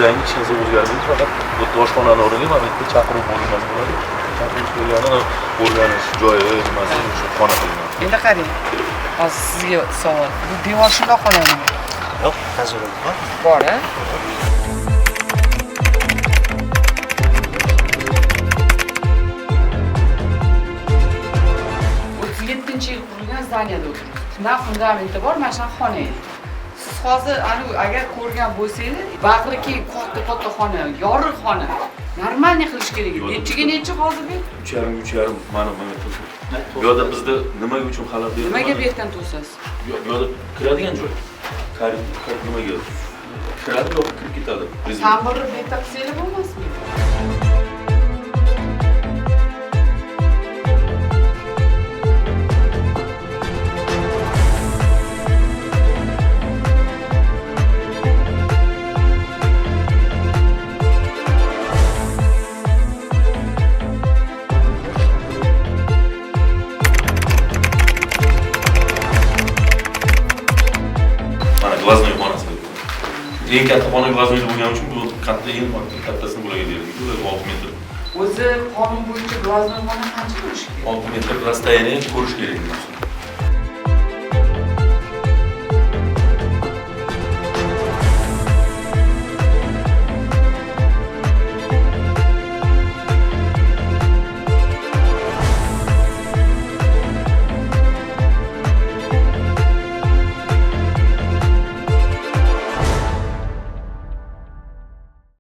dizaynni hech narsa o'zgarmaydi, faqat bu oshxonani o'rniga mana bu yerda chaqiruv bo'lmasi bo'ladi. Chaqiruv bo'lgani o'rganish joyi nimasi shu xona qilinadi. Endi qarang. Hozir sizga savol. Bu devor shundoq qoladimi? Yo'q, tajriba bor. Bor-a? 37-yil qurilgan zdaniyada o'tiribsiz. Shundan fundamenti bor, mana shunaqa xona edi. Siz hozir agar ko'rgan bo'lsangiz, bag'riki katta xona, yorug' xona. Normalniy qilish kerak edi. Nechiga hozir bu? 3,5 mana to'siq. Bu yerda bizda nimaga uchun xalal berdi? Nimaga bu yerdan to'sasiz? Bu yerda kiradigan joy. Nimaga? Kiradi yo'q, kirib ketadi. Ta'mirni bu yerda qilsanglar bo'lmasmi? Glaznoy xonasi. Eng katta xona glaznoy bo'lgani uchun bu katta eng kattasini bularga berdik. Bu 6 metr. O'zi qonun bo'yicha glaznoy xona qancha bo'lishi kerak? 6 metr расстояние ko'rish kerak.